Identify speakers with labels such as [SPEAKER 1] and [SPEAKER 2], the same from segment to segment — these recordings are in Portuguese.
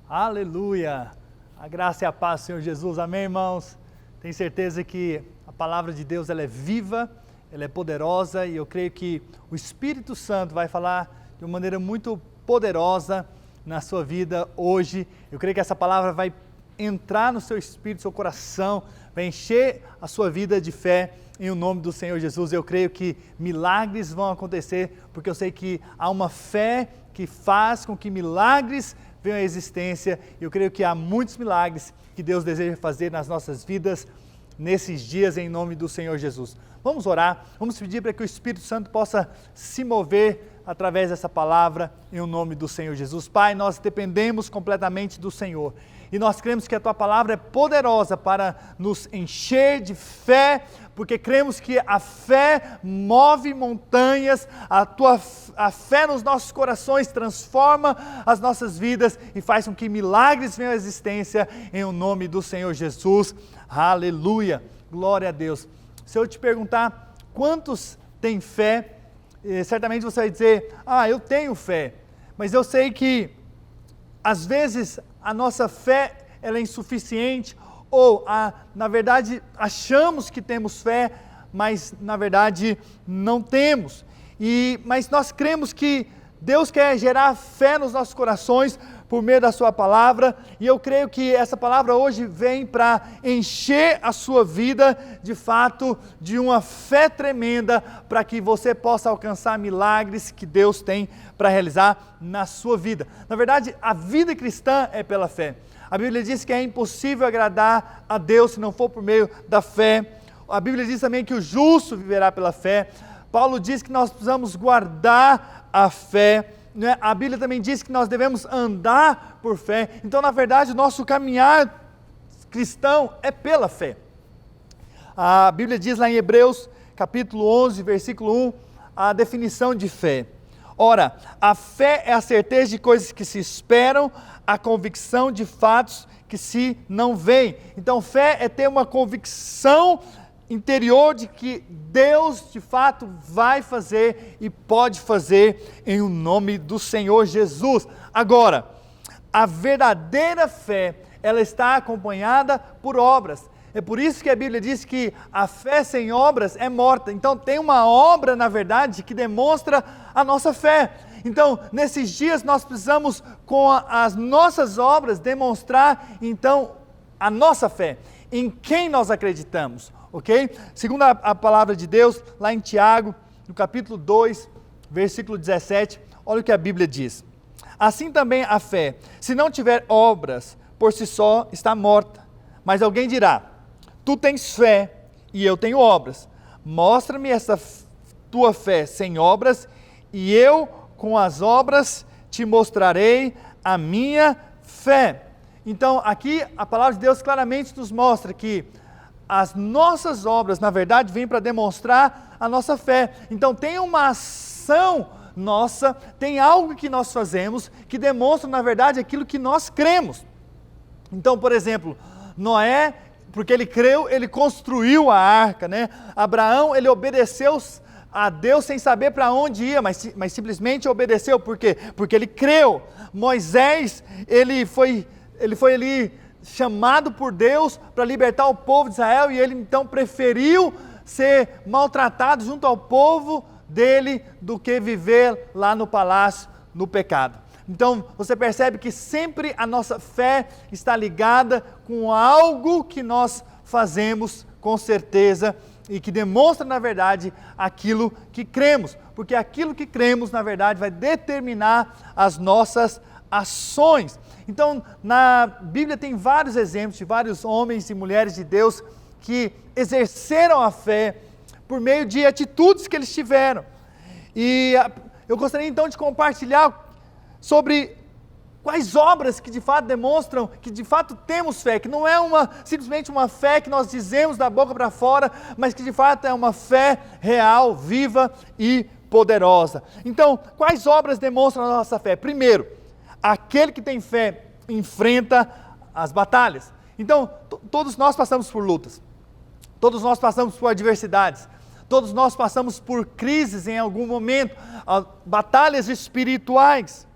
[SPEAKER 1] Aleluia! A graça e a paz do Senhor Jesus, amém, irmãos? Tenho certeza que a palavra de Deus ela é viva, ela é poderosa e eu creio que o Espírito Santo vai falar de uma maneira muito poderosa na sua vida hoje. Eu creio que essa palavra vai entrar no seu espírito, no seu coração, vai encher a sua vida de fé em o nome do Senhor Jesus. Eu creio que milagres vão acontecer, porque eu sei que há uma fé que faz com que milagres venham à existência. Eu creio que há muitos milagres que Deus deseja fazer nas nossas vidas nesses dias em nome do Senhor Jesus. Vamos orar, vamos pedir para que o Espírito Santo possa se mover através dessa palavra em o nome do Senhor Jesus. Pai, nós dependemos completamente do Senhor e nós cremos que a Tua palavra é poderosa para nos encher de fé, porque cremos que a fé move montanhas, a fé nos nossos corações transforma as nossas vidas e faz com que milagres venham à existência em o nome do Senhor Jesus. Aleluia, glória a Deus. Se eu te perguntar quantos têm fé, certamente você vai dizer, eu tenho fé, mas eu sei que às vezes a nossa fé ela é insuficiente, ou na verdade achamos que temos fé, mas na verdade não temos, mas nós cremos que Deus quer gerar fé nos nossos corações por meio da sua palavra, e eu creio que essa palavra hoje vem para encher a sua vida de fato de uma fé tremenda, para que você possa alcançar milagres que Deus tem para realizar na sua vida. Na verdade, a vida cristã é pela fé. A Bíblia diz que é impossível agradar a Deus se não for por meio da fé. A Bíblia diz também que o justo viverá pela fé. Paulo diz que nós precisamos guardar a fé. A Bíblia também diz que nós devemos andar por fé. Então, na verdade, o nosso caminhar cristão é pela fé. A Bíblia diz lá em Hebreus, capítulo 11, versículo 1, a definição de fé. Ora, a fé é a certeza de coisas que se esperam, a convicção de fatos que se não veem. Então, fé é ter uma convicção interior de que Deus de fato vai fazer e pode fazer em o nome do Senhor Jesus. Agora, a verdadeira fé, ela está acompanhada por obras. É por isso que a Bíblia diz que a fé sem obras é morta. Então tem uma obra, na verdade, que demonstra a nossa fé. Então, nesses dias nós precisamos, com as nossas obras, demonstrar então a nossa fé, em quem nós acreditamos. Ok? Segundo a palavra de Deus, lá em Tiago, no capítulo 2, versículo 17, olha o que a Bíblia diz. Assim também a fé, se não tiver obras, por si só está morta. Mas alguém dirá, tu tens fé e eu tenho obras. Mostra-me essa tua fé sem obras e eu com as obras te mostrarei a minha fé. Então aqui a palavra de Deus claramente nos mostra que as nossas obras, na verdade, vêm para demonstrar a nossa fé. Então tem uma ação nossa, tem algo que nós fazemos que demonstra, na verdade, aquilo que nós cremos. Então, por exemplo, Noé, porque ele creu, ele construiu a arca, né? Abraão, ele obedeceu a Deus sem saber para onde ia, mas simplesmente obedeceu. Por quê? Porque ele creu. Moisés, ele foi ali chamado por Deus para libertar o povo de Israel, e ele então preferiu ser maltratado junto ao povo dele do que viver lá no palácio no pecado. Então você percebe que sempre a nossa fé está ligada com algo que nós fazemos com certeza e que demonstra na verdade aquilo que cremos, porque aquilo que cremos na verdade vai determinar as nossas ações. Então, na Bíblia tem vários exemplos de vários homens e mulheres de Deus que exerceram a fé por meio de atitudes que eles tiveram. E eu gostaria então de compartilhar sobre quais obras que de fato demonstram que de fato temos fé, que não é simplesmente uma fé que nós dizemos da boca para fora, mas que de fato é uma fé real, viva e poderosa. Então, quais obras demonstram a nossa fé? Primeiro, aquele que tem fé enfrenta as batalhas. Então, todos nós passamos por lutas, todos nós passamos por adversidades, todos nós passamos por crises em algum momento, batalhas espirituais,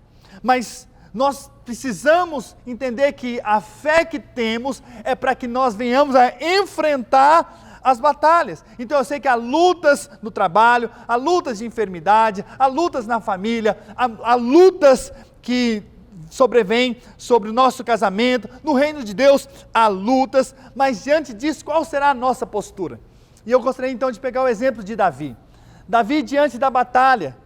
[SPEAKER 1] mas Nós precisamos entender que a fé que temos é para que nós venhamos a enfrentar as batalhas. Então eu sei que há lutas no trabalho, há lutas de enfermidade, há lutas na família, há lutas que sobrevêm sobre o nosso casamento. No reino de Deus há lutas, mas diante disso, qual será a nossa postura? E eu gostaria então de pegar o exemplo de Davi. Davi, diante da batalha,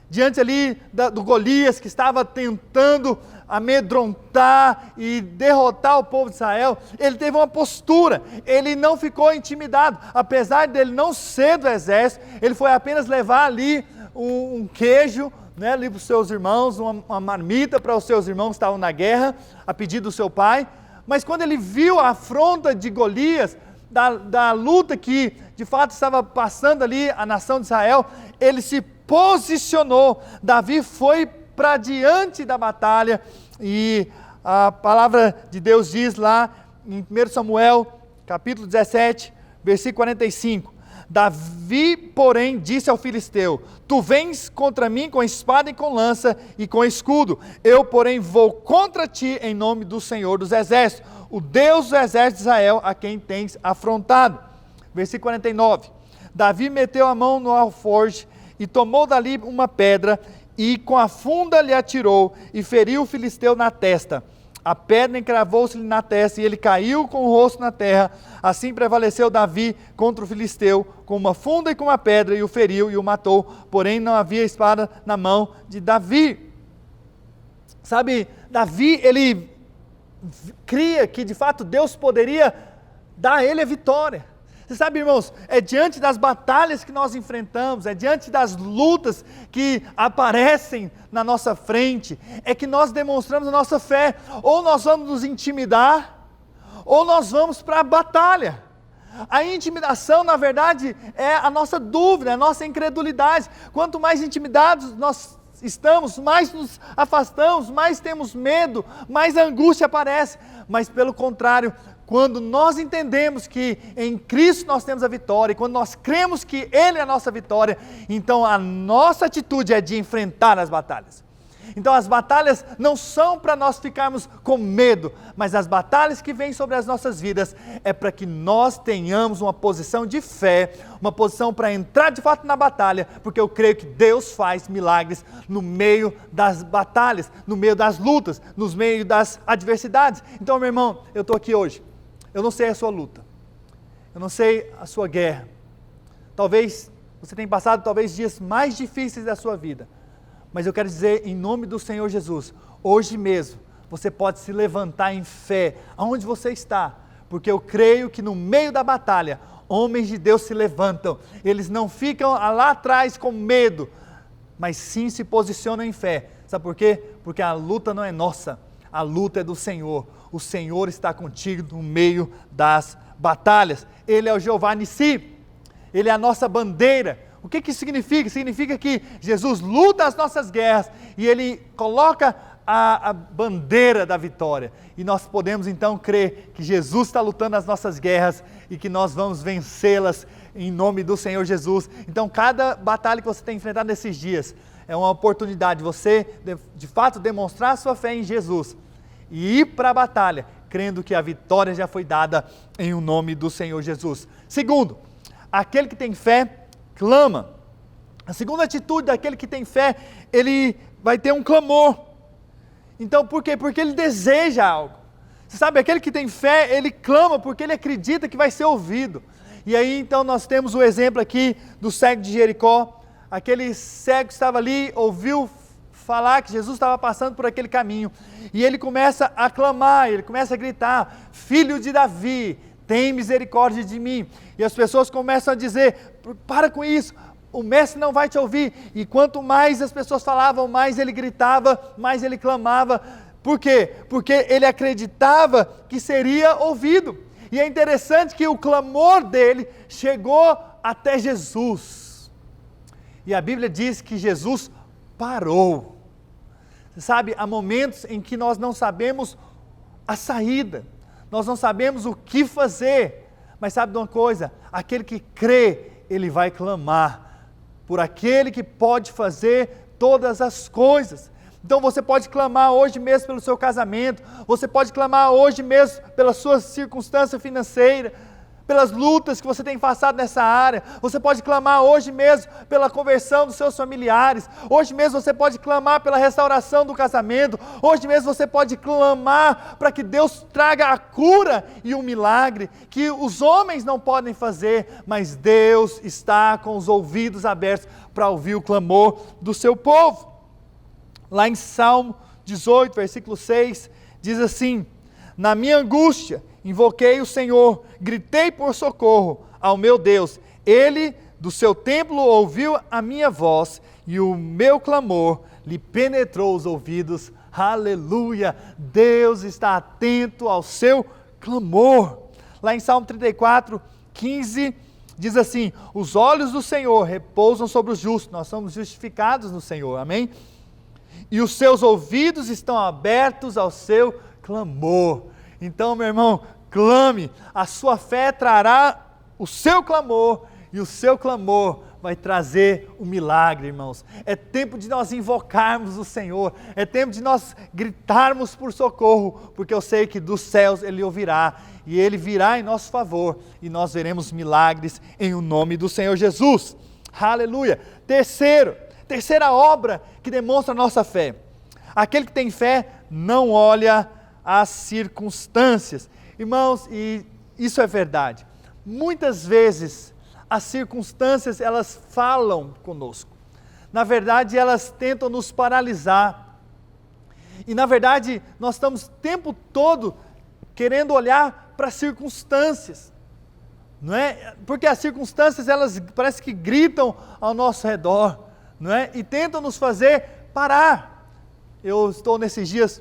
[SPEAKER 1] diante ali do Golias, que estava tentando amedrontar e derrotar o povo de Israel, ele teve uma postura, ele não ficou intimidado, apesar dele não ser do exército, ele foi apenas levar ali um queijo, né, ali para os seus irmãos, uma marmita para os seus irmãos que estavam na guerra, a pedido do seu pai. Mas quando ele viu a afronta de Golias, da luta que de fato estava passando ali a nação de Israel, ele se posicionou. Davi foi para diante da batalha, e a palavra de Deus diz lá em 1 Samuel, capítulo 17, versículo 45, Davi, porém, disse ao filisteu: tu vens contra mim com espada e com lança e com escudo, eu, porém, vou contra ti em nome do Senhor dos Exércitos, o Deus do exército de Israel, a quem tens afrontado. Versículo 49, Davi meteu a mão no alforje e tomou dali uma pedra e com a funda lhe atirou e feriu o filisteu na testa. A pedra encravou-se-lhe na testa e ele caiu com o rosto na terra. Assim prevaleceu Davi contra o filisteu com uma funda e com uma pedra, e o feriu e o matou, porém não havia espada na mão de Davi. Sabe, Davi, ele cria que de fato Deus poderia dar a ele a vitória. Você sabe, irmãos, é diante das batalhas que nós enfrentamos, é diante das lutas que aparecem na nossa frente, é que nós demonstramos a nossa fé. Ou nós vamos nos intimidar, ou nós vamos para a batalha. A intimidação, na verdade, é a nossa dúvida, a nossa incredulidade. Quanto mais intimidados nós estamos, mais nos afastamos, mais temos medo, mais a angústia aparece. Mas pelo contrário, quando nós entendemos que em Cristo nós temos a vitória, e quando nós cremos que Ele é a nossa vitória, então a nossa atitude é de enfrentar as batalhas. Então as batalhas não são para nós ficarmos com medo, mas as batalhas que vêm sobre as nossas vidas é para que nós tenhamos uma posição de fé, uma posição para entrar de fato na batalha, porque eu creio que Deus faz milagres no meio das batalhas, no meio das lutas, no meio das adversidades. Então, meu irmão, eu estou aqui hoje. Eu não sei a sua luta, eu não sei a sua guerra, talvez você tenha passado dias mais difíceis da sua vida, mas eu quero dizer em nome do Senhor Jesus, hoje mesmo você pode se levantar em fé, aonde você está, porque eu creio que no meio da batalha, homens de Deus se levantam, eles não ficam lá atrás com medo, mas sim se posicionam em fé. Sabe por quê? Porque a luta não é nossa, a luta é do Senhor. O Senhor está contigo no meio das batalhas. Ele é o Jeová Nissi, Ele é a nossa bandeira. O que isso significa? Significa que Jesus luta as nossas guerras e Ele coloca a bandeira da vitória. E nós podemos então crer que Jesus está lutando as nossas guerras e que nós vamos vencê-las em nome do Senhor Jesus. Então cada batalha que você tem enfrentado nesses dias é uma oportunidade de você de fato demonstrar a sua fé em Jesus e ir para a batalha, crendo que a vitória já foi dada em o nome do Senhor Jesus. Segundo, aquele que tem fé, clama. A segunda atitude daquele que tem fé, ele vai ter um clamor. Então, por quê? Porque ele deseja algo. Você sabe, aquele que tem fé, ele clama porque ele acredita que vai ser ouvido. E aí, então, nós temos o exemplo aqui do cego de Jericó. Aquele cego que estava ali, ouviu falar que Jesus estava passando por aquele caminho, e ele começa a clamar, ele começa a gritar: filho de Davi, tem misericórdia de mim. E as pessoas começam a dizer: para com isso, o mestre não vai te ouvir. E quanto mais as pessoas falavam, mais ele gritava, mais ele clamava. Por quê? Porque ele acreditava que seria ouvido. E é interessante que o clamor dele chegou até Jesus, e a Bíblia diz que Jesus parou. Você sabe, há momentos em que nós não sabemos a saída, nós não sabemos o que fazer, mas sabe de uma coisa? Aquele que crê, ele vai clamar por aquele que pode fazer todas as coisas. Então você pode clamar hoje mesmo pelo seu casamento, você pode clamar hoje mesmo pela sua circunstância financeira, pelas lutas que você tem passado nessa área. Você pode clamar hoje mesmo pela conversão dos seus familiares. Hoje mesmo você pode clamar pela restauração do casamento. Hoje mesmo você pode clamar para que Deus traga a cura e um milagre que os homens não podem fazer, mas Deus está com os ouvidos abertos para ouvir o clamor do seu povo. Lá em Salmo 18, versículo 6, diz assim: na minha angústia invoquei o Senhor, gritei por socorro ao meu Deus. Ele do seu templo ouviu a minha voz e o meu clamor lhe penetrou os ouvidos. Aleluia! Deus está atento ao seu clamor. Lá em Salmo 34, 15, diz assim: os olhos do Senhor repousam sobre os justos. Nós somos justificados no Senhor, amém? E os seus ouvidos estão abertos ao seu clamor. Então, meu irmão, clame, a sua fé trará o seu clamor, e o seu clamor vai trazer o milagre, irmãos. É tempo de nós invocarmos o Senhor, é tempo de nós gritarmos por socorro, porque eu sei que dos céus Ele ouvirá, e Ele virá em nosso favor, e nós veremos milagres em o nome do Senhor Jesus. Aleluia! Terceira obra que demonstra a nossa fé. Aquele que tem fé não olha as circunstâncias. Irmãos, e isso é verdade. Muitas vezes as circunstâncias elas falam conosco. Na verdade, elas tentam nos paralisar. E na verdade, nós estamos o tempo todo querendo olhar para as circunstâncias. Não é? Porque as circunstâncias elas parece que gritam ao nosso redor, não é? E tentam nos fazer parar. Eu estou nesses dias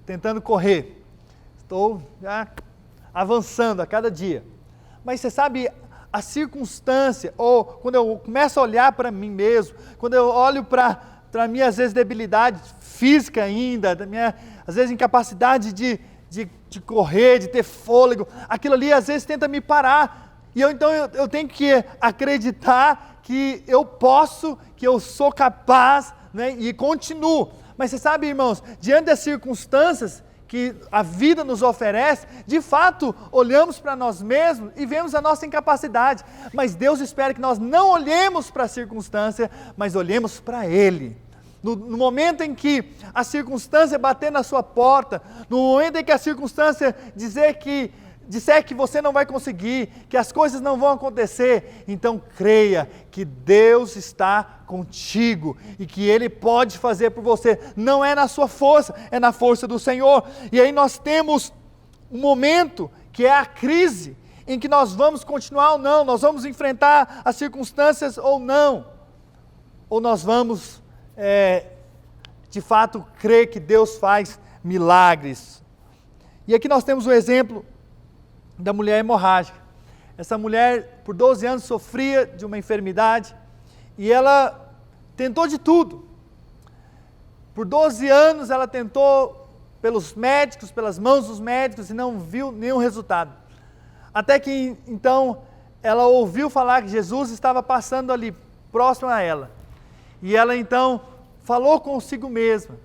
[SPEAKER 1] tentando correr, estou já avançando a cada dia, mas você sabe, a circunstância, ou quando eu começo a olhar para mim mesmo, quando eu olho para a minha, às vezes, debilidade física ainda, da minha, às vezes, incapacidade de correr, de ter fôlego, aquilo ali às vezes tenta me parar, e então eu tenho que acreditar que eu posso, que eu sou capaz, né, e continuo. Mas você sabe, irmãos, diante das circunstâncias que a vida nos oferece, de fato, olhamos para nós mesmos e vemos a nossa incapacidade. Mas Deus espera que nós não olhemos para a circunstância, mas olhemos para Ele. No momento em que a circunstância bater na sua porta, no momento em que a circunstância disser que você não vai conseguir, que as coisas não vão acontecer, então creia que Deus está contigo e que Ele pode fazer por você. Não é na sua força, é na força do Senhor. E aí nós temos um momento que é a crise, em que nós vamos continuar ou não, nós vamos enfrentar as circunstâncias ou não, ou nós vamos de fato crer que Deus faz milagres. E aqui nós temos um exemplo da mulher hemorrágica. Essa mulher, por 12 anos, sofria de uma enfermidade e ela tentou de tudo. Por 12 anos ela tentou pelos médicos, pelas mãos dos médicos e não viu nenhum resultado. Até que então ela ouviu falar que Jesus estava passando ali, próximo a ela. E ela então falou consigo mesma,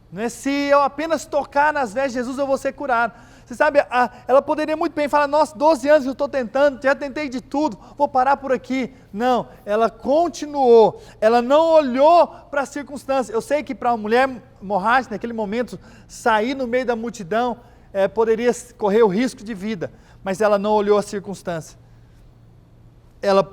[SPEAKER 1] né? Se eu apenas tocar nas vestes de Jesus eu vou ser curado. Você sabe, ela poderia muito bem falar: nossa, 12 anos que eu estou tentando, já tentei de tudo, vou parar por aqui. Não, ela continuou, ela não olhou para a circunstância. Eu sei que para uma mulher hemorrágica, naquele momento, sair no meio da multidão, poderia correr o risco de vida, mas ela não olhou a circunstância. Ela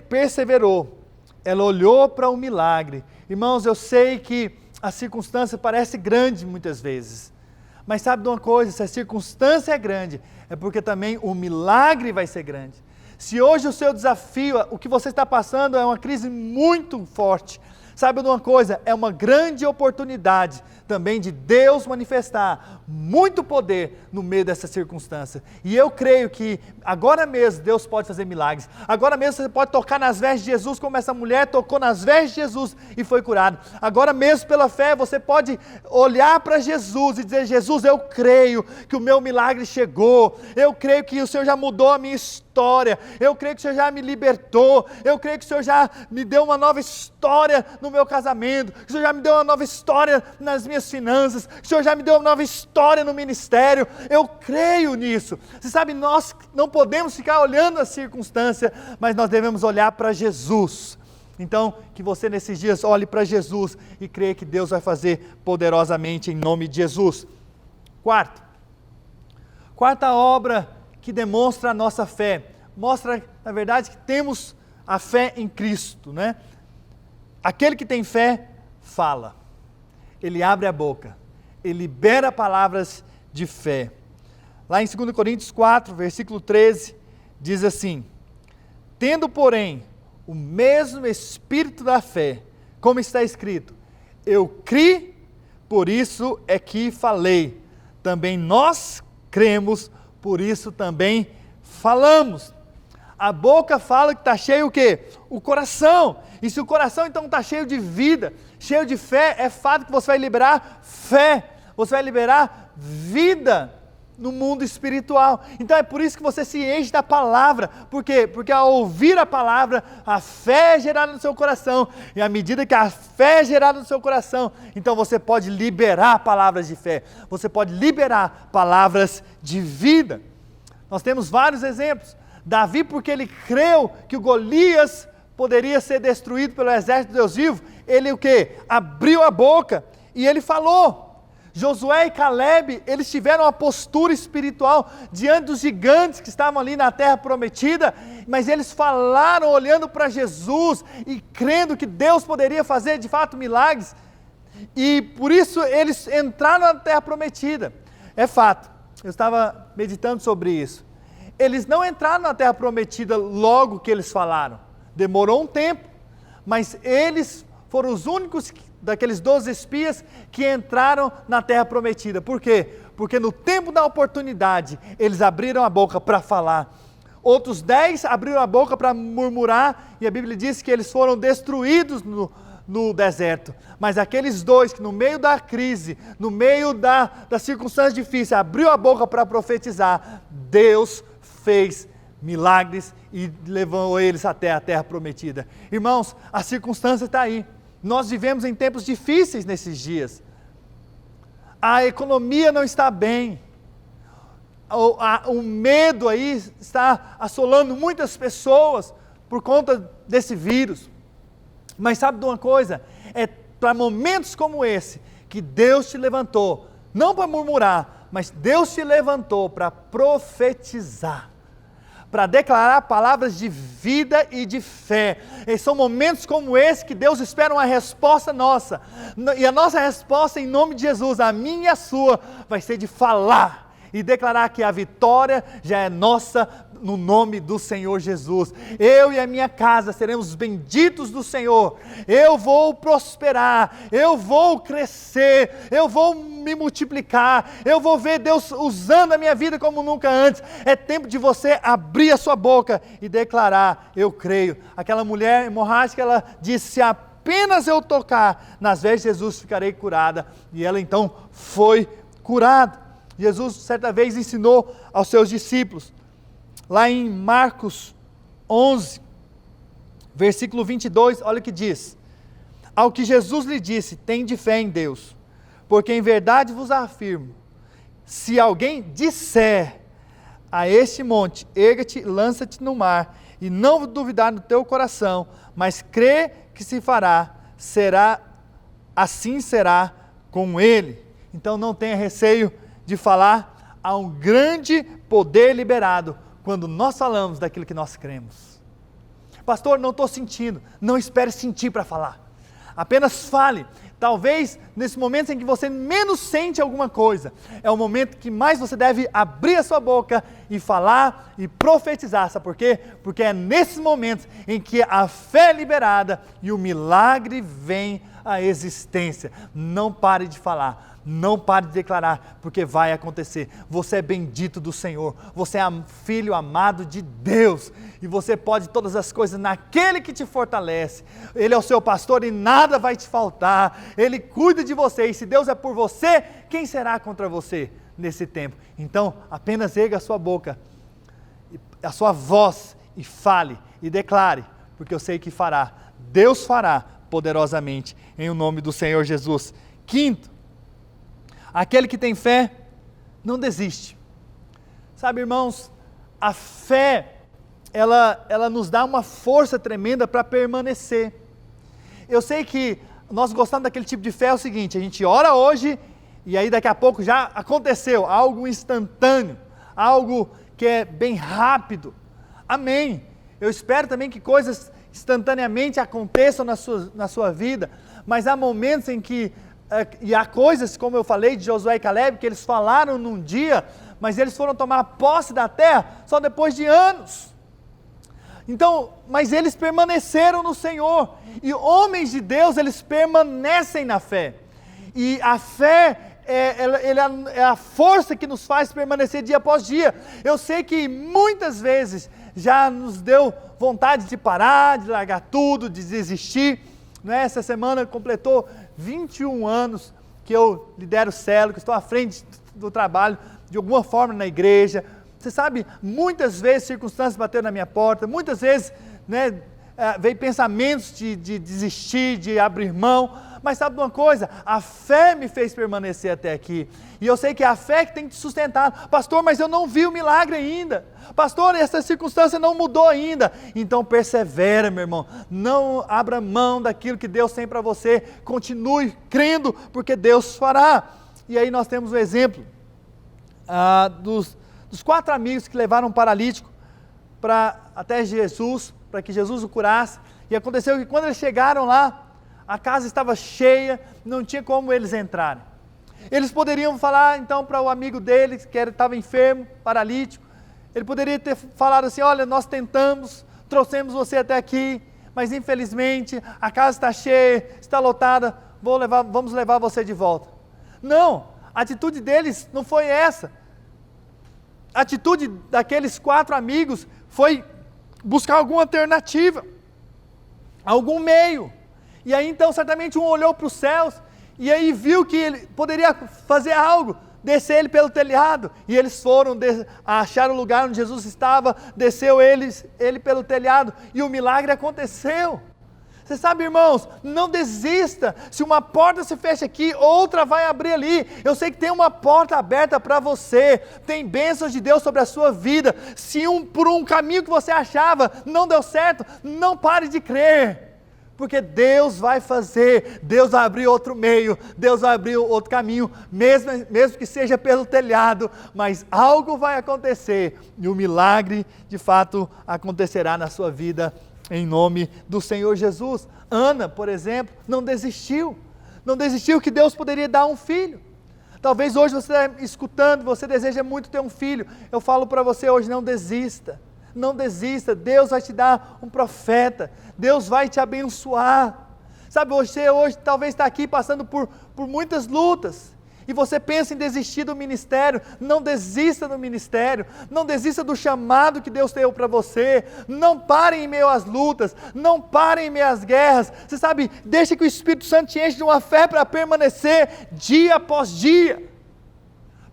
[SPEAKER 1] perseverou, ela olhou para o milagre. Irmãos, eu sei que a circunstância parece grande muitas vezes, mas sabe de uma coisa, se a circunstância é grande, é porque também o milagre vai ser grande. Se hoje o seu desafio, o que você está passando é uma crise muito forte, sabe de uma coisa, é uma grande oportunidade também de Deus manifestar muito poder no meio dessa circunstância. E eu creio que agora mesmo Deus pode fazer milagres. Agora mesmo você pode tocar nas vestes de Jesus, como essa mulher tocou nas vestes de Jesus e foi curado. Agora mesmo pela fé você pode olhar para Jesus e dizer: Jesus, eu creio que o meu milagre chegou. Eu creio que o Senhor já mudou a minha história. história, eu creio que o Senhor já me libertou, eu creio que o Senhor já me deu uma nova história no meu casamento, que o Senhor já me deu uma nova história nas minhas finanças, que o Senhor já me deu uma nova história no ministério, eu creio nisso. Você sabe, nós não podemos ficar olhando a circunstância, mas nós devemos olhar para Jesus. Então, que você nesses dias olhe para Jesus e creia que Deus vai fazer poderosamente em nome de Jesus. Quarta obra que demonstra a nossa fé, mostra, na verdade, que temos a fé em Cristo, né? Aquele que tem fé, fala, ele abre a boca, ele libera palavras de fé. Lá em 2 Coríntios 4, versículo 13, diz assim: tendo, porém, o mesmo espírito da fé, como está escrito, eu criei, por isso é que falei, também nós cremos, por isso também falamos. A boca fala que está cheio o quê? O coração. E se o coração então está cheio de vida, cheio de fé, é fato que você vai liberar fé, você vai liberar vida no mundo espiritual. Então é por isso que você se enche da palavra. Por quê? Porque ao ouvir a palavra, a fé é gerada no seu coração. E à medida que a fé é gerada no seu coração, então você pode liberar palavras de fé. Você pode liberar palavras de vida. Nós temos vários exemplos. Davi, porque ele creu que o Golias poderia ser destruído pelo exército de Deus vivo, ele o quê? Abriu a boca e ele falou. Josué e Caleb, eles tiveram uma postura espiritual diante dos gigantes que estavam ali na terra prometida, mas eles falaram olhando para Jesus e crendo que Deus poderia fazer de fato milagres, e por isso eles entraram na terra prometida. É fato, eu estava meditando sobre isso. Eles não entraram na terra prometida logo que eles falaram, demorou um tempo, mas eles foram os únicos daqueles 12 espias que entraram na terra prometida. Por quê? Porque no tempo da oportunidade, eles abriram a boca para falar. Outros 10 abriram a boca para murmurar, e a Bíblia diz que eles foram destruídos no deserto. Mas aqueles 2 que no meio da crise, no meio da circunstância difícil, abriu a boca para profetizar, Deus fez milagres e levou eles até a terra prometida. Irmãos, a circunstância está aí. Nós vivemos em tempos difíceis nesses dias. A economia não está bem. O medo aí está assolando muitas pessoas por conta desse vírus. Mas sabe de uma coisa? É para momentos como esse que Deus te levantou, não para murmurar, mas Deus te levantou para profetizar, para declarar palavras de vida e de fé. E são momentos como esse que Deus espera uma resposta nossa, e a nossa resposta em nome de Jesus, a minha e a sua, vai ser de falar e declarar que a vitória já é nossa no nome do Senhor Jesus. Eu e a minha casa seremos benditos do Senhor. Eu vou prosperar, eu vou crescer, eu vou me multiplicar, eu vou ver Deus usando a minha vida como nunca antes. É tempo de você abrir a sua boca e declarar: eu creio. Aquela mulher hemorrágica, ela disse: se apenas eu tocar nas vestes de Jesus, ficarei curada. E ela então foi curada. Jesus certa vez ensinou aos seus discípulos, lá em Marcos 11, versículo 22, olha o que diz: ao que Jesus lhe disse, tende fé em Deus, porque em verdade vos afirmo, se alguém disser a este monte, erga-te, lança-te no mar, e não duvidar no teu coração, mas crê que se fará, assim será com ele. Então não tenha receio de falar. Há um grande poder liberado quando nós falamos daquilo que nós cremos. Pastor, não estou sentindo. Não espere sentir para falar. Apenas fale. Talvez nesse momento em que você menos sente alguma coisa, é o momento que mais você deve abrir a sua boca e falar e profetizar. Sabe por quê? Porque é nesses momentos em que a fé é liberada e o milagre vem à existência. Não pare de falar. Não pare de declarar, porque vai acontecer. Você é bendito do Senhor, você é filho amado de Deus, e você pode todas as coisas naquele que te fortalece. Ele é o seu pastor e nada vai te faltar, Ele cuida de você, e se Deus é por você, quem será contra você nesse tempo? Então, apenas erga a sua boca, a sua voz e fale e declare, porque eu sei que fará. Deus fará poderosamente em o nome do Senhor Jesus. Quinto, aquele que tem fé não desiste. Sabe, irmãos, a fé, ela nos dá uma força tremenda para permanecer. Eu sei que nós gostamos daquele tipo de fé, é o seguinte, a gente ora hoje e aí daqui a pouco já aconteceu, algo instantâneo, algo que é bem rápido. Amém. Eu espero também que coisas instantaneamente aconteçam na sua vida, mas há momentos em que, e há coisas, como eu falei de Josué e Caleb, que eles falaram num dia, mas eles foram tomar posse da terra só depois de anos. Então, mas eles permaneceram no Senhor, e homens de Deus, eles permanecem na fé, e a fé é a força que nos faz permanecer dia após dia. Eu sei que muitas vezes já nos deu vontade de parar, de largar tudo, de desistir, né? Essa semana completou 21 anos que eu lidero o Celo, que estou à frente do trabalho, de alguma forma na igreja. Você sabe, muitas vezes circunstâncias bateram na minha porta, muitas vezes, né, veio pensamentos de desistir, de abrir mão, mas sabe de uma coisa? A fé me fez permanecer até aqui, e eu sei que é a fé que tem que te sustentar. Pastor, mas eu não vi o milagre ainda. Pastor, essa circunstância não mudou ainda. Então persevera, meu irmão, não abra mão daquilo que Deus tem para você, continue crendo, porque Deus fará. E aí nós temos um exemplo dos 4 amigos que levaram um paralítico até Jesus, para que Jesus o curasse, e aconteceu que quando eles chegaram lá, a casa estava cheia, não tinha como eles entrarem. Eles poderiam falar então para o amigo deles, que estava enfermo, paralítico, ele poderia ter falado assim, olha, nós tentamos, trouxemos você até aqui, mas infelizmente a casa está cheia, está lotada, vamos levar você de volta. Não, a atitude deles não foi essa. A atitude daqueles 4 amigos foi buscar alguma alternativa, algum meio. E aí então certamente um olhou para os céus e aí viu que ele poderia fazer algo, descer ele pelo telhado, e eles foram achar o lugar onde Jesus estava, desceu ele pelo telhado, e o milagre aconteceu. Você sabe, irmãos, não desista. Se uma porta se fecha aqui, outra vai abrir ali. Eu sei que tem uma porta aberta para você, tem bênçãos de Deus sobre a sua vida. Se por um caminho que você achava não deu certo, não pare de crer, porque Deus vai fazer, Deus vai abrir outro meio, Deus vai abrir outro caminho, mesmo que seja pelo telhado, mas algo vai acontecer, e o milagre de fato acontecerá na sua vida, em nome do Senhor Jesus. Ana, por exemplo, não desistiu que Deus poderia dar um filho. Talvez hoje você está escutando, você deseja muito ter um filho. Eu falo para você hoje, não desista, Deus vai te dar um profeta, Deus vai te abençoar. Sabe, você hoje talvez está aqui passando por muitas lutas, e você pensa em desistir do ministério. Não desista do ministério, não desista do chamado que Deus deu para você, não pare em meio às lutas, não pare em meio às guerras. Você sabe, deixa que o Espírito Santo te enche de uma fé para permanecer dia após dia.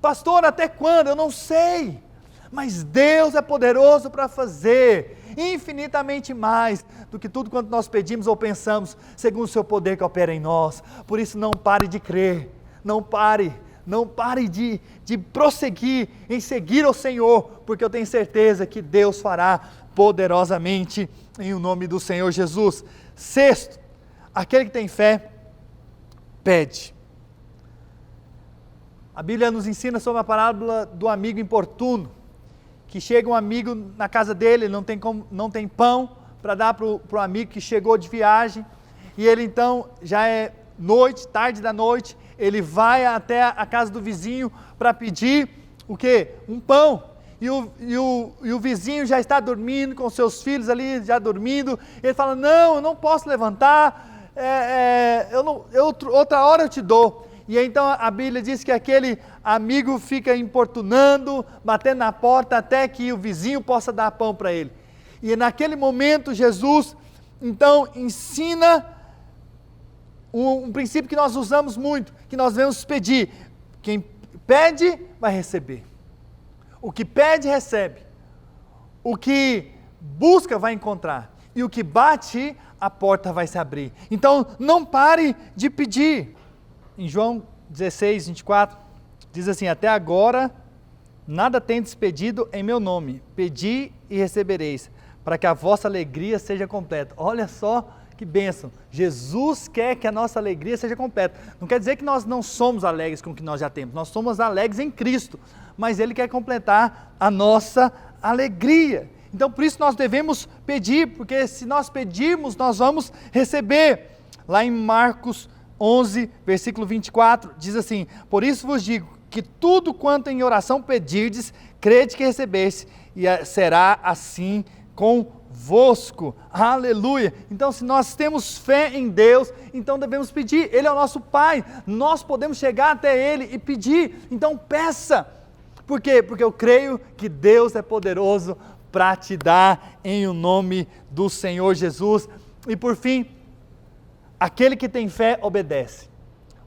[SPEAKER 1] Pastor, até quando? Eu não sei, mas Deus é poderoso para fazer infinitamente mais do que tudo quanto nós pedimos ou pensamos, segundo o seu poder que opera em nós. Por isso não pare de crer, não pare de prosseguir em seguir ao Senhor, porque eu tenho certeza que Deus fará poderosamente em o nome do Senhor Jesus. Sexto, aquele que tem fé, pede. A Bíblia nos ensina sobre a parábola do amigo importuno, que chega um amigo na casa dele, ele não tem pão para dar para o amigo que chegou de viagem, e ele então, já é noite, tarde da noite, ele vai até a casa do vizinho para pedir o quê? Um pão, e o vizinho já está dormindo, com seus filhos ali já dormindo. Ele fala, não, eu não posso levantar, outra hora eu te dou. E então a Bíblia diz que aquele amigo fica importunando, batendo na porta até que o vizinho possa dar pão para ele. E naquele momento Jesus então ensina um princípio que nós usamos muito, que nós devemos pedir. Quem pede vai receber, o que pede recebe, o que busca vai encontrar, e o que bate, a porta vai se abrir. Então, não pare de pedir. Em João 16, 24, diz assim: até agora, nada tendes pedido em meu nome, pedi e recebereis, para que a vossa alegria seja completa. Olha só que bênção, Jesus quer que a nossa alegria seja completa. Não quer dizer que nós não somos alegres com o que nós já temos, nós somos alegres em Cristo, mas Ele quer completar a nossa alegria. Então por isso nós devemos pedir, porque se nós pedirmos, nós vamos receber. Lá em Marcos 11, versículo 24, diz assim: por isso vos digo, que tudo quanto em oração pedirdes, crede que recebeste, e será assim convosco. Aleluia! Então se nós temos fé em Deus, então devemos pedir. Ele é o nosso Pai, nós podemos chegar até Ele e pedir. Então peça. Por quê? Porque eu creio que Deus é poderoso para te dar em o nome do Senhor Jesus. E por fim, aquele que tem fé obedece.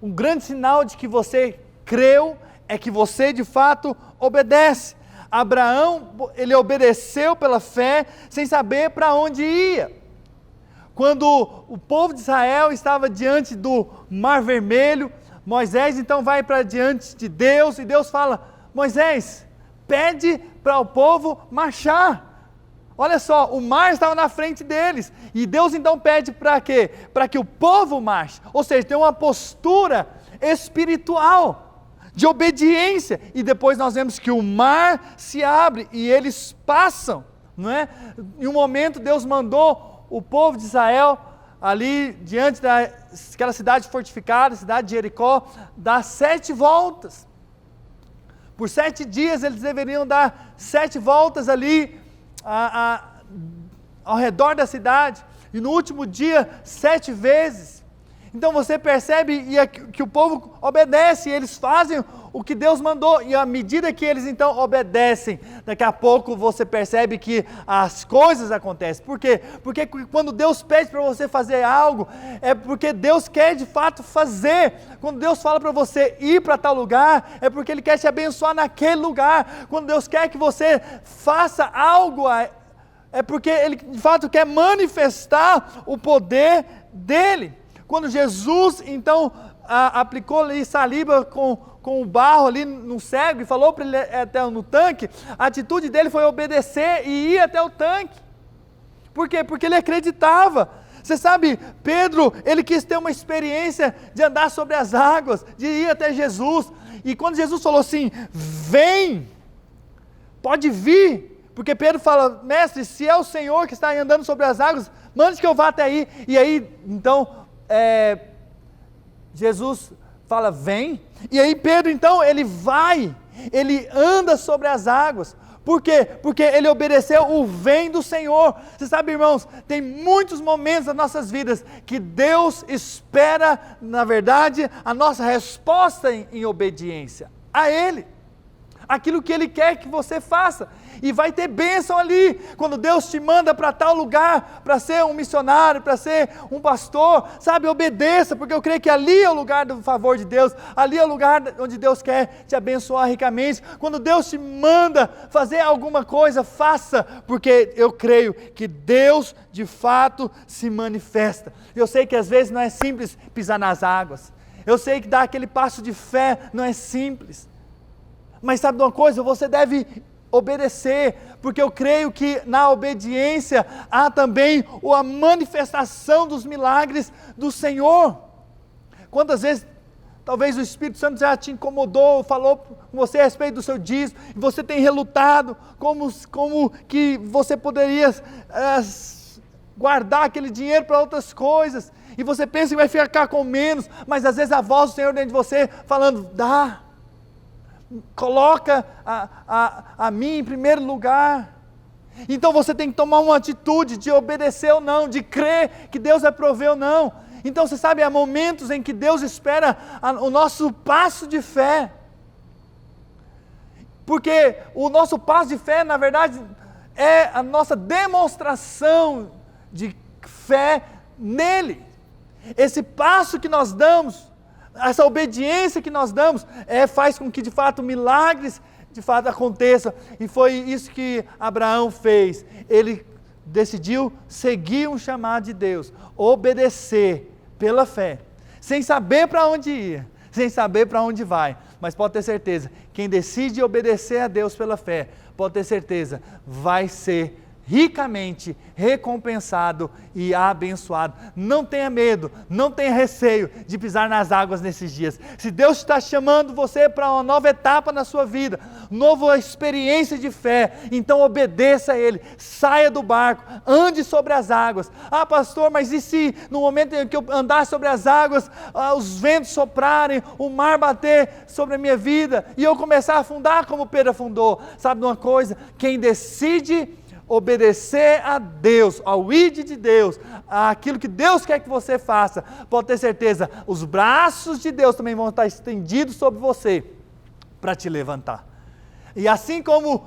[SPEAKER 1] Um grande sinal de que você creu é que você de fato obedece. Abraão, ele obedeceu pela fé sem saber para onde ia. Quando o povo de Israel estava diante do Mar Vermelho, Moisés então vai para diante de Deus e Deus fala: Moisés, pede para o povo marchar. Olha só, o mar estava na frente deles, e Deus então pede para quê? Para que o povo marche, ou seja, tem uma postura espiritual, de obediência, e depois nós vemos que o mar se abre, e eles passam, não é? Em um momento Deus mandou o povo de Israel, ali diante daquela cidade fortificada, cidade de Jericó, dar 7 voltas, por 7 dias eles deveriam dar 7 voltas ali, ao redor da cidade, e no último dia 7 vezes. Então você percebe que o povo obedece, eles fazem o que Deus mandou, e à medida que eles então obedecem, daqui a pouco você percebe que as coisas acontecem. Por quê? Porque quando Deus pede para você fazer algo, é porque Deus quer de fato fazer. Quando Deus fala para você ir para tal lugar, é porque Ele quer te abençoar naquele lugar. Quando Deus quer que você faça algo, é porque Ele de fato quer manifestar o poder dEle. Quando Jesus então aplicou ali saliva com o barro ali no cego e falou para ele até no tanque, a atitude dele foi obedecer e ir até o tanque. Por quê? Porque ele acreditava. Você sabe, Pedro, ele quis ter uma experiência de andar sobre as águas, de ir até Jesus, e quando Jesus falou assim: vem, pode vir, porque Pedro fala: mestre, se é o Senhor que está andando sobre as águas, mande que eu vá até aí. E aí, então, Jesus fala: vem, e aí Pedro então, ele vai, ele anda sobre as águas. Por quê? Porque ele obedeceu o vem do Senhor. Você sabe, irmãos, tem muitos momentos das nossas vidas que Deus espera, na verdade, a nossa resposta em obediência a Ele, aquilo que Ele quer que você faça, e vai ter bênção ali, quando Deus te manda para tal lugar, para ser um missionário, para ser um pastor, sabe, obedeça, porque eu creio que ali é o lugar do favor de Deus, ali é o lugar onde Deus quer te abençoar ricamente. Quando Deus te manda fazer alguma coisa, faça, porque eu creio que Deus de fato se manifesta. Eu sei que às vezes não é simples pisar nas águas, eu sei que dar aquele passo de fé não é simples, mas sabe de uma coisa, você deve obedecer, porque eu creio que na obediência há também a manifestação dos milagres do Senhor. Quantas vezes talvez o Espírito Santo já te incomodou, falou com você a respeito do seu dízimo, e você tem relutado, como que você poderia guardar aquele dinheiro para outras coisas, e você pensa que vai ficar com menos, mas às vezes a voz do Senhor dentro de você falando: dá, coloca a mim em primeiro lugar. Então você tem que tomar uma atitude de obedecer ou não, de crer que Deus vai prover ou não. Então você sabe, há momentos em que Deus espera o nosso passo de fé, porque o nosso passo de fé, na verdade, é a nossa demonstração de fé nele. Esse passo que nós damos, essa obediência que nós damos, faz com que de fato milagres de fato aconteça. E foi isso que Abraão fez. Ele decidiu seguir um chamado de Deus, obedecer pela fé, sem saber para onde ir, sem saber para onde vai. Mas pode ter certeza, quem decide obedecer a Deus pela fé, pode ter certeza, vai ser ricamente recompensado e abençoado. Não tenha medo, não tenha receio de pisar nas águas nesses dias. Se Deus está chamando você para uma nova etapa na sua vida, nova experiência de fé, então obedeça a Ele, saia do barco, ande sobre as águas. Ah, pastor, mas e se no momento em que eu andar sobre as águas, os ventos soprarem, o mar bater sobre a minha vida e eu começar a afundar como Pedro afundou? Sabe de uma coisa? Quem decide obedecer a Deus, ao ID de Deus, aquilo que Deus quer que você faça, pode ter certeza, os braços de Deus também vão estar estendidos sobre você, para te levantar. E assim como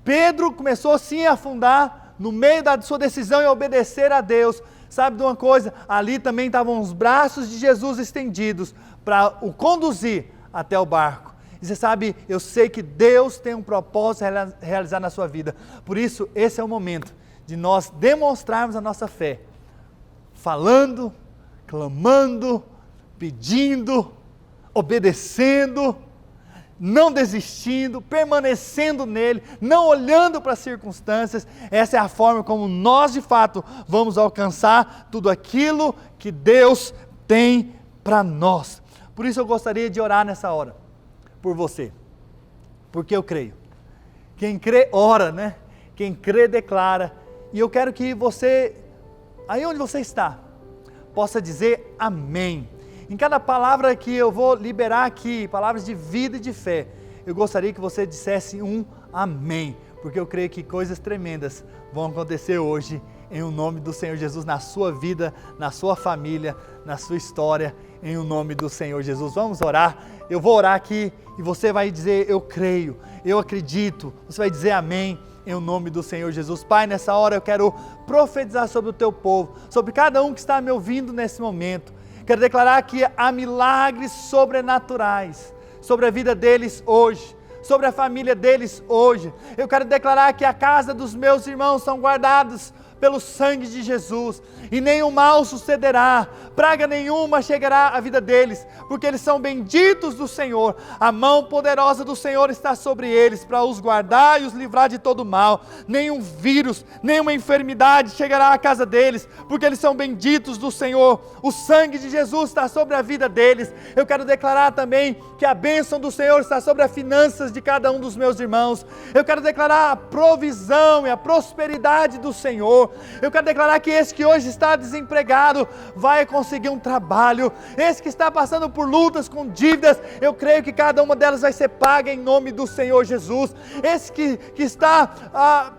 [SPEAKER 1] Pedro começou sim a afundar, no meio da sua decisão em obedecer a Deus, sabe de uma coisa? Ali também estavam os braços de Jesus estendidos, para o conduzir até o barco. E você sabe, eu sei que Deus tem um propósito a realizar na sua vida. Por isso, esse é o momento de nós demonstrarmos a nossa fé. Falando, clamando, pedindo, obedecendo, não desistindo, permanecendo nele, não olhando para as circunstâncias. Essa é a forma como nós de fato vamos alcançar tudo aquilo que Deus tem para nós. Por isso eu gostaria de orar nessa hora por você, porque eu creio. Quem crê, ora, né? Quem crê, declara. E eu quero que você, aí onde você está, possa dizer amém. Em cada palavra que eu vou liberar aqui, palavras de vida e de fé, eu gostaria que você dissesse um amém, porque eu creio que coisas tremendas vão acontecer hoje, em o nome do Senhor Jesus, na sua vida, na sua família, na sua história, em o nome do Senhor Jesus. Vamos orar. Eu vou orar aqui e você vai dizer, eu creio, eu acredito. Você vai dizer amém, em o nome do Senhor Jesus. Pai, nessa hora eu quero profetizar sobre o teu povo, sobre cada um que está me ouvindo nesse momento. Quero declarar que há milagres sobrenaturais sobre a vida deles hoje, sobre a família deles hoje. Eu quero declarar que a casa dos meus irmãos são guardados pelo sangue de Jesus, e nenhum mal sucederá, praga nenhuma chegará à vida deles, porque eles são benditos do Senhor. A mão poderosa do Senhor está sobre eles, para os guardar e os livrar de todo mal. Nenhum vírus, nenhuma enfermidade chegará à casa deles, porque eles são benditos do Senhor. O sangue de Jesus está sobre a vida deles. Eu quero declarar também que a bênção do Senhor está sobre as finanças de cada um dos meus irmãos. Eu quero declarar a provisão e a prosperidade do Senhor. Eu quero declarar que esse que hoje está desempregado vai conseguir um trabalho. Esse que está passando por lutas com dívidas, eu creio que cada uma delas vai ser paga em nome do Senhor Jesus. Esse que está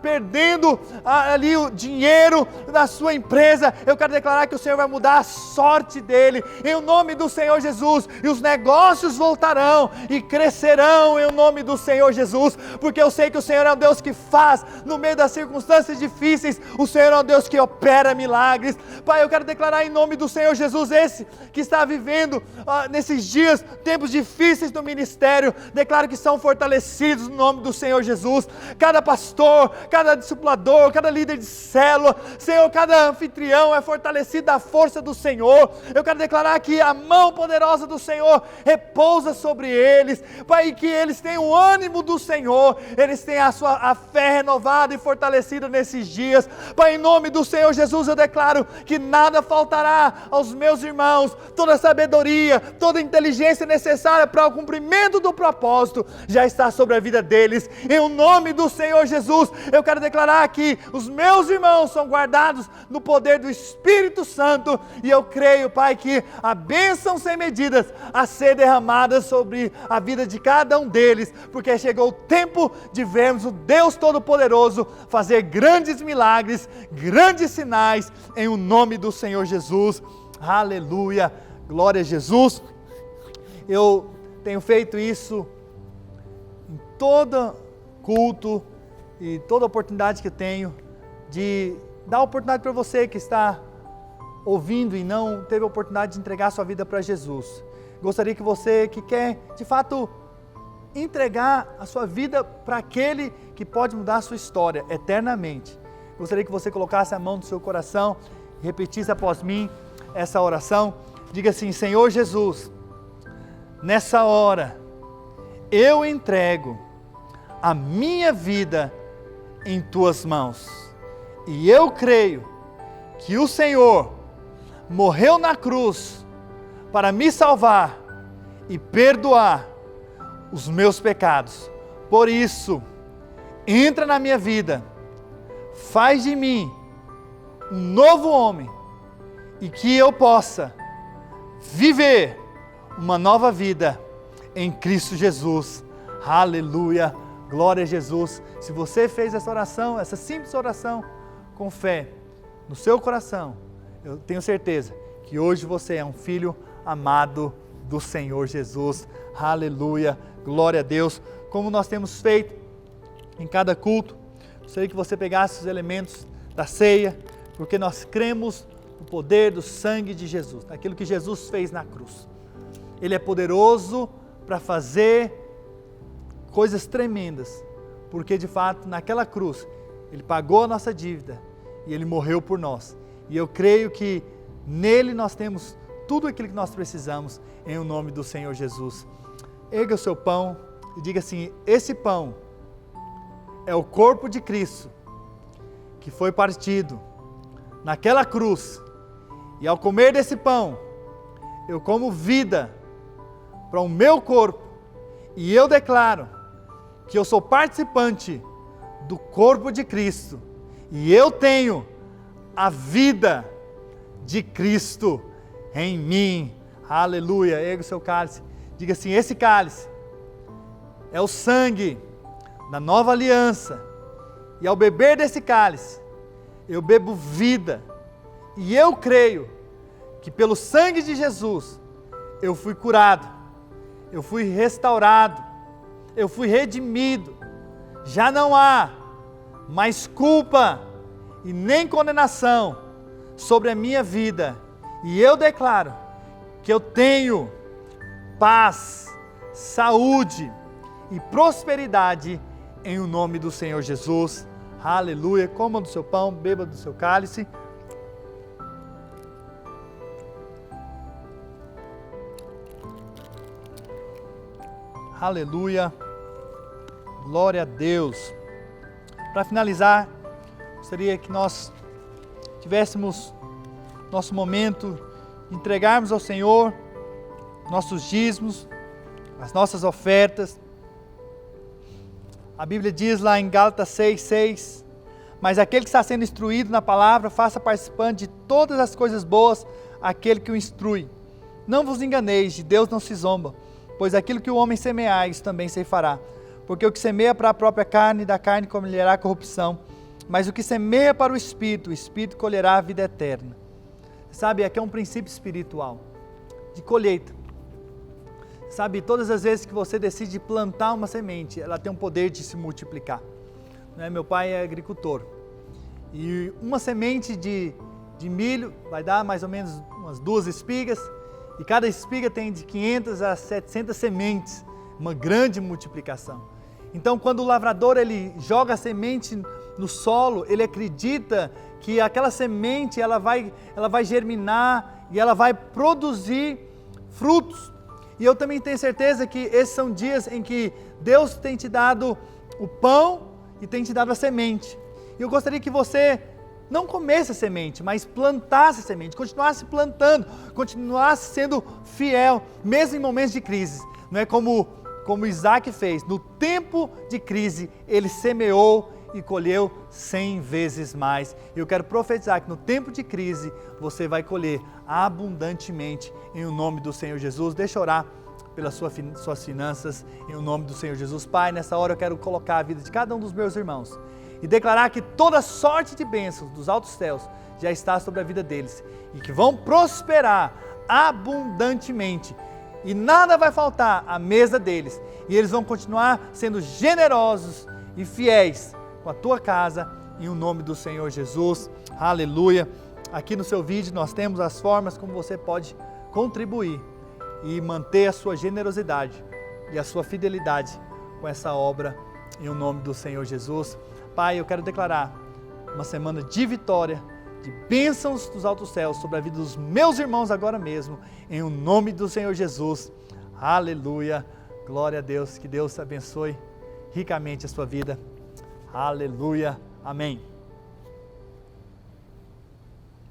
[SPEAKER 1] perdendo ali o dinheiro da sua empresa, eu quero declarar que o Senhor vai mudar a sorte dele em nome do Senhor Jesus, e os negócios voltarão e crescerão em nome do Senhor Jesus, porque eu sei que o Senhor é um Deus que faz no meio das circunstâncias difíceis. O Senhor é um Deus que opera milagres. Pai, eu quero declarar em nome do Senhor Jesus, esse que está vivendo nesses dias, tempos difíceis do ministério, declaro que são fortalecidos no nome do Senhor Jesus. Cada pastor, cada discipulador, cada líder de célula, Senhor, cada anfitrião é fortalecido da força do Senhor. Eu quero declarar que a mão poderosa do Senhor repousa sobre eles, Pai, que eles têm o ânimo do Senhor, eles têm a fé renovada e fortalecida nesses dias. Pai, em nome do Senhor Jesus, eu declaro que nada faltará aos meus irmãos. Toda a sabedoria, toda a inteligência necessária para o cumprimento do propósito já está sobre a vida deles. Em nome do Senhor Jesus, eu quero declarar que os meus irmãos são guardados no poder do Espírito Santo, e eu creio, Pai, que a bênção sem medidas a ser derramada sobre a vida de cada um deles, porque chegou o tempo de vermos o Deus Todo-Poderoso fazer grandes milagres, grandes sinais, em o nome do Senhor Jesus. Aleluia, glória a Jesus. Eu tenho feito isso em todo culto e toda oportunidade que tenho, de dar oportunidade para você que está ouvindo e não teve a oportunidade de entregar sua vida para Jesus. Gostaria que você que quer de fato entregar a sua vida para aquele que pode mudar a sua história eternamente. Gostaria que você colocasse a mão no seu coração e repetisse após mim essa oração. Diga assim: Senhor Jesus, nessa hora eu entrego a minha vida em tuas mãos. E eu creio que o Senhor morreu na cruz para me salvar e perdoar os meus pecados. Por isso, entra na minha vida, faz de mim um novo homem e que eu possa viver uma nova vida em Cristo Jesus. Aleluia, glória a Jesus. Se você fez essa oração, essa simples oração, com fé no seu coração, eu tenho certeza que hoje você é um filho amado do Senhor Jesus. Aleluia, glória a Deus. Como nós temos feito em cada culto, gostaria que você pegasse os elementos da ceia, porque nós cremos no poder do sangue de Jesus, naquilo que Jesus fez na cruz. Ele é poderoso para fazer coisas tremendas, porque de fato naquela cruz Ele pagou a nossa dívida e Ele morreu por nós. E eu creio que nele nós temos tudo aquilo que nós precisamos, em o nome do Senhor Jesus. Erga o seu pão e diga assim: esse pão é o corpo de Cristo, que foi partido naquela cruz, e ao comer desse pão, eu como vida para o meu corpo, e eu declaro que eu sou participante do corpo de Cristo, e eu tenho a vida de Cristo em mim. Aleluia. Erga o seu cálice, diga assim: esse cálice é o sangue da nova aliança, e ao beber desse cálice, eu bebo vida, e eu creio que pelo sangue de Jesus, eu fui curado, eu fui restaurado, eu fui redimido, já não há mais culpa e nem condenação sobre a minha vida, e eu declaro que eu tenho paz, saúde e prosperidade em o nome do Senhor Jesus. Aleluia. Coma do seu pão, beba do seu cálice. Aleluia. Glória a Deus. Para finalizar, gostaria que nós tivéssemos nosso momento de entregarmos ao Senhor nossos dízimos, as nossas ofertas. A Bíblia diz lá em Gálatas 6:6, mas aquele que está sendo instruído na palavra, faça participante de todas as coisas boas aquele que o instrui. Não vos enganeis, de Deus não se zomba, pois aquilo que o homem semear, isso também se fará. Porque o que semeia para a própria carne, da carne colherá corrupção, mas o que semeia para o Espírito colherá a vida eterna. Sabe, aqui é um princípio espiritual, de colheita. Sabe, todas as vezes que você decide plantar uma semente, ela tem um poder de se multiplicar. Meu pai é agricultor, e uma semente de milho vai dar mais ou menos umas 2 espigas, e cada espiga tem de 500 a 700 sementes, uma grande multiplicação. Então, quando o lavrador ele joga a semente no solo, ele acredita que aquela semente ela vai germinar e ela vai produzir frutos. E eu também tenho certeza que esses são dias em que Deus tem te dado o pão e tem te dado a semente. E eu gostaria que você não comesse a semente, mas plantasse a semente, continuasse plantando, continuasse sendo fiel, mesmo em momentos de crise. Não é como Isaac fez, no tempo de crise, ele semeou e colheu 100 vezes mais. Eu quero profetizar que no tempo de crise, você vai colher abundantemente em o nome do Senhor Jesus. Deixa eu orar pelas suas finanças em o nome do Senhor Jesus. Pai, nessa hora eu quero colocar a vida de cada um dos meus irmãos e declarar que toda sorte de bênçãos dos altos céus já está sobre a vida deles e que vão prosperar abundantemente e nada vai faltar à mesa deles, e eles vão continuar sendo generosos e fiéis com a tua casa, em o nome do Senhor Jesus. Aleluia. Aqui no seu vídeo nós temos as formas como você pode contribuir e manter a sua generosidade e a sua fidelidade com essa obra em o nome do Senhor Jesus. Pai, eu quero declarar uma semana de vitória, de bênçãos dos altos céus sobre a vida dos meus irmãos agora mesmo, em o nome do Senhor Jesus. Aleluia, glória a Deus, que Deus abençoe ricamente a sua vida. Aleluia, amém.